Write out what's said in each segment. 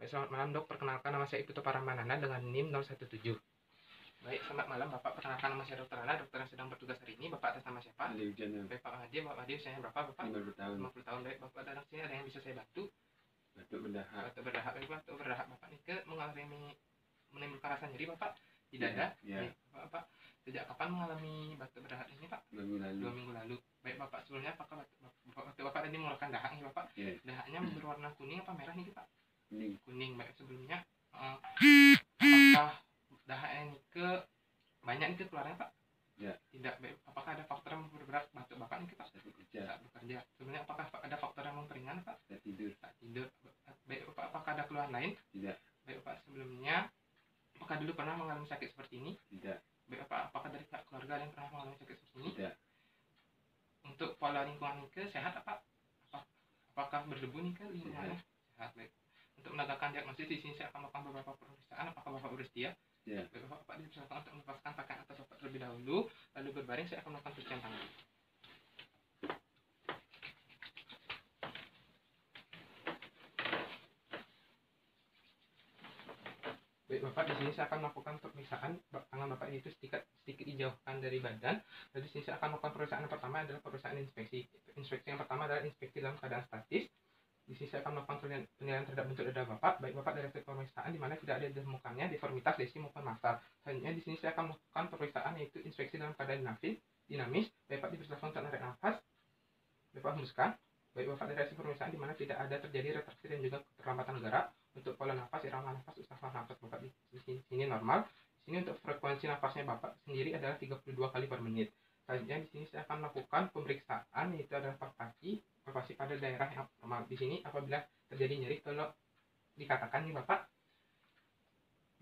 Baik, selamat malam dok, perkenalkan nama saya Iputu Paramanana dengan NIM 017. Baik, selamat malam Bapak, perkenalkan nama saya Dr. Nana, dokter yang sedang bertugas hari ini. Bapak atas nama siapa? Baik, Pak Mahdi. Pak Mahdi usianya berapa Bapak? 50 tahun. 50 tahun. Baik, Bapak datang sini ada yang bisa saya bantu? Batuk berdahak. Batuk berdahak. Baik, Batuk berdahak. Bapak ini menimbulkan rasa nyeri Bapak di dada? Ya. Bapak sejak kapan mengalami batuk berdahak ini Pak? 2 minggu lalu. 2 minggu lalu. Baik, Bapak sebelumnya apakah Bapak tadi mengeluarkan dahak nih Bapak? Ya. Dahaknya berwarna kuning apa merah nih Pak? Kuning. Kuning. Baik, sebelumnya apakah dahaknya ini banyak itu keluarnya Pak? Ya. Tidak. Baik, apakah ada faktor yang bergerak batuk Bapak ini Pak? Saat bekerja. Saat bekerja. Sebenarnya apakah ada faktor yang memperingan Pak? Saat tidur. Saat tidur. Baik, Bapak apakah ada keluhan lain? Tidak. Baik, Bapak sebelumnya apakah dulu pernah mengalami sakit seperti ini? Tidak. Baik, Bapak apakah dari pihak keluarga ada yang pernah mengalami sakit seperti ini? Tidak. Untuk pola lingkungan Nike sehat apa? Apakah berdebu Nike lingkungannya? Sehat. Baik. Untuk menegakkan diagnosis di sini saya akan melakukan beberapa pemeriksaan. Apakah Bapak bersedia? Ya. Baik, Bapak dipersilakan untuk melepaskan pakaian atas Bapak terlebih dahulu, lalu berbaring saya akan melakukan cucian tangan. Baik, Bapak di sini saya akan melakukan pemeriksaan tangan Bapak itu sedikit dijauhkan dari badan. Lalu di sini saya akan melakukan pemeriksaan yang pertama adalah pemeriksaan inspeksi. Inspeksi yang pertama adalah inspeksi dalam keadaan statis. Di sini saya akan melakukan penilaian terhadap bentuk dada Bapak. Baik, Bapak dari hasil pemeriksaan di mana tidak ada ditemukannya deformitas, lesi maupun massal. Selanjutnya di sini saya akan melakukan pemeriksaan yaitu inspeksi dalam keadaan dinamis. Baik, Bapak dipersilakan untuk menarik nafas. Bapak hembuskan. Baik, Bapak dari hasil pemeriksaan di mana tidak ada terjadi retraksi dan juga keterlambatan gerak. Untuk pola nafas, irama nafas, usaha nafas Bapak di sini normal. Di sini untuk frekuensi nafasnya Bapak sendiri adalah 32 kali per menit. Selanjutnya di sini saya akan melakukan pemeriksaan yaitu adalah palpasi pada daerah yang normal. Di sini apabila terjadi nyeri, kalau dikatakan nih Bapak,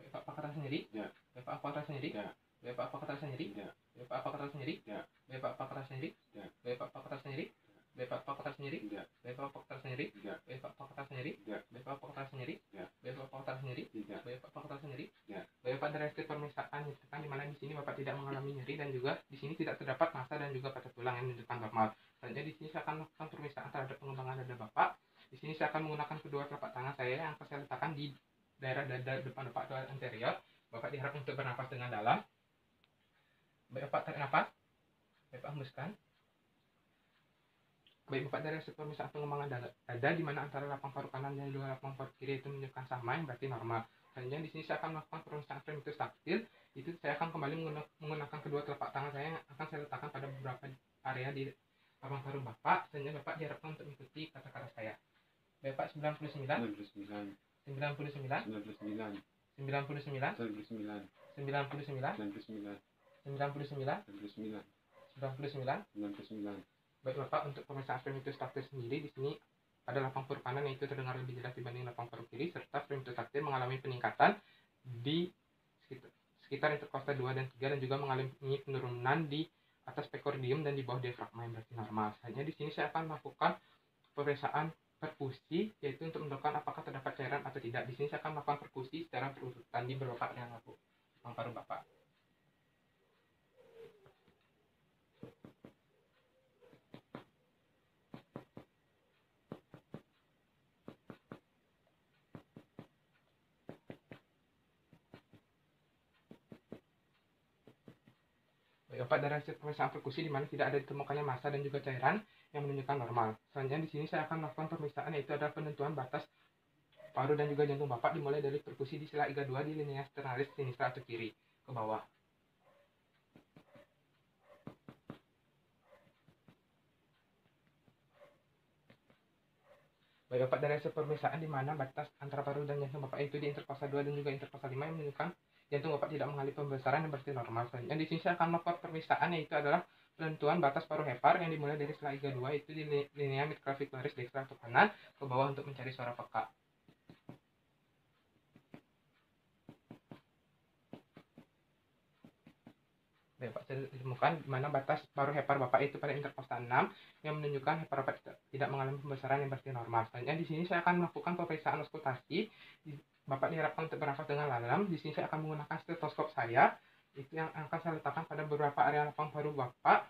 Bapak apakah terasa nyeri? Ya. Bapak apakah terasa nyeri? Ya. Bapak apakah terasa nyeri? Ya. Bapak apakah terasa nyeri? Ya. Bapak apakah terasa nyeri? Ya. Bapak apakah terasa nyeri? Bapak apakah terasa nyeri? Ya. Bapak apakah terasa nyeri? Ya. Bapak apakah terasa nyeri? Ya. Bapak apakah terasa nyeri? Ya. Bapak apakah terasa nyeri? Ya. Bapak apakah terasa nyeri? Ya. Bapak dari hasil pemeriksaan nyatakan di mana di sini Bapak tidak mengalami nyeri dan juga di sini tidak terdapat massa dan juga patah tulang yang menunjukkan normal. Selanjutnya di sini saya akan melakukan pemeriksaan terhadap pengembangan dada Bapak. Di sini saya akan menggunakan kedua telapak tangan saya yang akan saya letakkan di daerah dada depan Bapak atau anterior. Bapak diharap untuk bernafas dengan dalam. Baik, Bapak tarik nafas. Bapak hembuskan. Baik, Bapak dari hasil pemeriksaan pengembangan dada di mana antara lapang paru kanan dan dua lapang paru kiri itu menunjukkan sama yang berarti normal. Selanjutnya di sini saya akan melakukan pemeriksaan ekstremitas taktil. Itu saya akan kembali menggunakan kedua telapak tangan saya yang akan saya letakkan pada beberapa area di lapang paru Bapak. Selanjutnya Bapak diharapkan untuk mengikuti kata-kata saya. Bapak 99 99 99 99 99 99 99 99 99 99. Baik, Bapak untuk pemeriksaan ekstremitas taktil sendiri di sini pada lapang paru kanan yaitu terdengar lebih jelas dibanding lapang paru kiri, serta ekstremitas taktil mengalami peningkatan di sekitar interkostal 2 dan 3 dan juga mengalami penurunan di atas pekordium dan di bawah diafragma yang berarti normal. Selanjutnya di sini saya akan melakukan pemeriksaan perfusi yaitu untuk menentukan apakah terdapat cairan atau tidak. Di sini saya akan melakukan perfusi secara berurutan di beberapa area lapang paru Bapak. Bapak dari hasil pemeriksaan perkusi di mana tidak ada ditemukannya massa dan juga cairan yang menunjukkan normal. Selanjutnya di sini saya akan melakukan pemeriksaan yaitu adalah penentuan batas paru dan juga jantung Bapak dimulai dari perkusi di sela iga 2 di linea sternalis sinistra atau kiri ke bawah. Baik, Bapak dari hasil pemeriksaan di mana batas antara paru dan jantung Bapak itu di interkostal 2 dan juga interkostal 5 yang menunjukkan jantung Bapak tidak mengalami pembesaran yang berarti normal. Selanjutnya di sini saya akan melakukan pemeriksaan yaitu adalah penentuan batas paru hepar yang dimulai dari sela iga 2 itu di linea midclavicularis dekstra atau kanan ke bawah untuk mencari suara peka. Baik, Pak, saya ditemukan di mana batas paru hepar Bapak itu pada interkostal 6 yang menunjukkan hepar Bapak tidak mengalami pembesaran yang berarti normal. Selanjutnya di sini saya akan melakukan pemeriksaan auskultasi. Bapak diharapkan untuk bernafas dengan dalam. Di sini saya akan menggunakan stetoskop saya itu yang akan saya letakkan pada beberapa area lapang paru Bapak.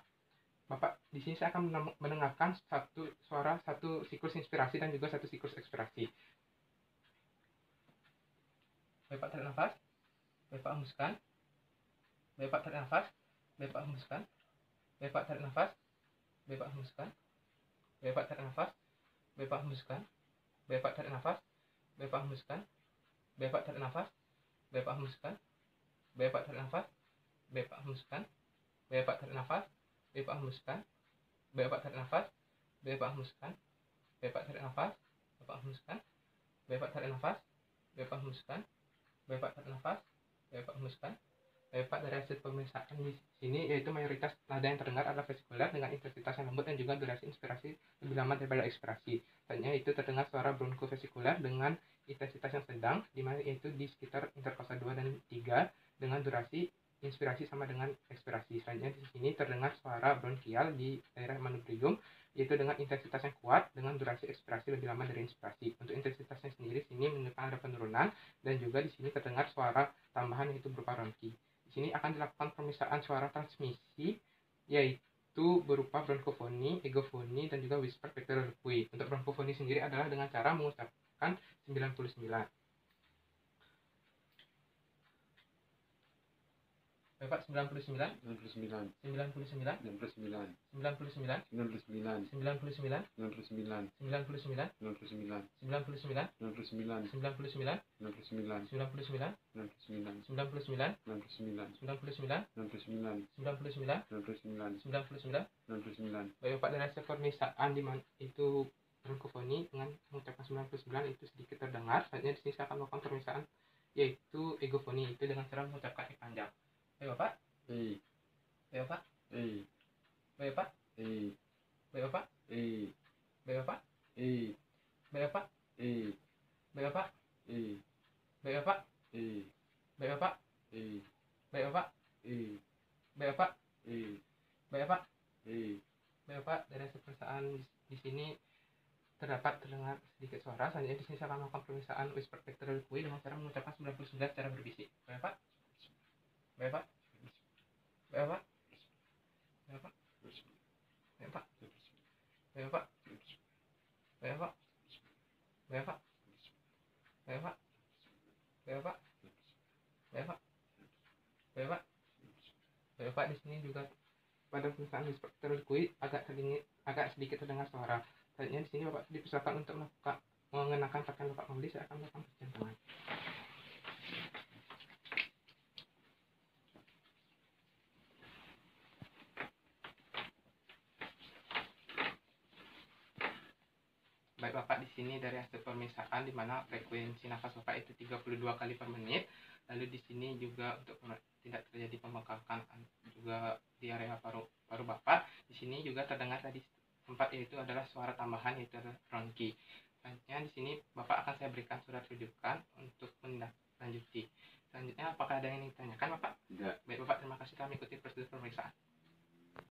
Bapak di sini saya akan mendengarkan satu siklus inspirasi dan juga satu siklus ekspirasi. Bapak tarik nafas, Bapak hembuskan, Bapak tarik nafas, Bapak hembuskan, Bapak tarik nafas, Bapak hembuskan, Bapak tarik nafas, Bapak hembuskan, Bapak tarik nafas, Bapak hembuskan, Bapak tarik nafas, Bapak hembuskan, Bapak tarik nafas, Bapak hembuskan, Bapak tarik nafas, Bapak hembuskan, Bapak tarik nafas, Bapak hembuskan, Bapak tarik nafas, Bapak hembuskan, Bapak tarik nafas, Bapak hembuskan, Bapak tarik nafas, Bapak hembuskan. Bapak dari hasil pemeriksaan di sini yaitu mayoritas nada yang terdengar adalah vesikular dengan intensitas yang lembut dan juga durasi inspirasi lebih lama daripada ekspirasi. Selanjutnya itu terdengar suara bronkofesikular dengan intensitas yang sedang, di mana yaitu di sekitar interkosta 2 dan 3 dengan durasi inspirasi sama dengan ekspirasi. Selanjutnya di sini terdengar suara bronkial di daerah manubrium yaitu dengan intensitas yang kuat dengan durasi ekspirasi lebih lama dari inspirasi. Untuk intensitasnya sendiri sini menunjukkan ada penurunan dan juga di sini terdengar suara tambahan yaitu berupa ronki. Di sini akan dilakukan pemeriksaan suara transmisi yaitu berupa bronkofoni, egofoni, dan juga whisper pectoral liqui. Untuk bronkofoni sendiri adalah dengan cara mengucapkan 99. Bapak 99, 99, 99, 99, 99, 99, 99, 99, 99, 99, 99, 99, 99, 99, 99, 99, 99, 99, 99, 99, 99, 99, 99, 99, Bapak dari hasil pemeriksaan di mana itu bronkofoni dengan mengucapkan 99 itu sedikit terdengar. Selanjutnya di sini saya akan melakukan pemeriksaan yaitu egofoni itu dengan cara mengucapkan E panjang. Bapak, Bapak, Bapak, Bapak, Bapak, Bapak, Bapak, Bapak, Bapak, Bapak, Bapak, Bapak, Bapak dari hasil pemeriksaan di sini terdengar sedikit suara. Selanjutnya di sini saya akan melakukan pemeriksaan whisper pectoral liqui dengan cara mengucapkan 99 secara berbisik. Bapak, Bapak, Bapak, Bapak, Bapak, Bapak, Bapak, Bapak, Bapak, Bapak, Bapak, Bapak, Bapak di sini juga pada pemeriksaan whisper pectoral liqui agak sedikit terdengar suara. Selanjutnya di sini Bapak dipersilakan untuk mengenakan pakaian Bapak kembali. Saya akan melakukan pencucian tangan. Baik Bapak, di sini dari hasil pemeriksaan di mana frekuensi nafas Bapak itu 32 kali per menit. Lalu di sini juga untuk tidak terjadi pembengkakan juga di area paru Bapak. Di sini juga terdengar tadi tempat yaitu adalah suara tambahan yaitu adalah ronki. Selanjutnya di sini Bapak akan saya berikan surat rujukan untuk menindaklanjuti. Selanjutnya apakah ada yang ingin ditanyakan Bapak? Tidak. Baik Bapak, terima kasih telah mengikuti prosedur pemeriksaan.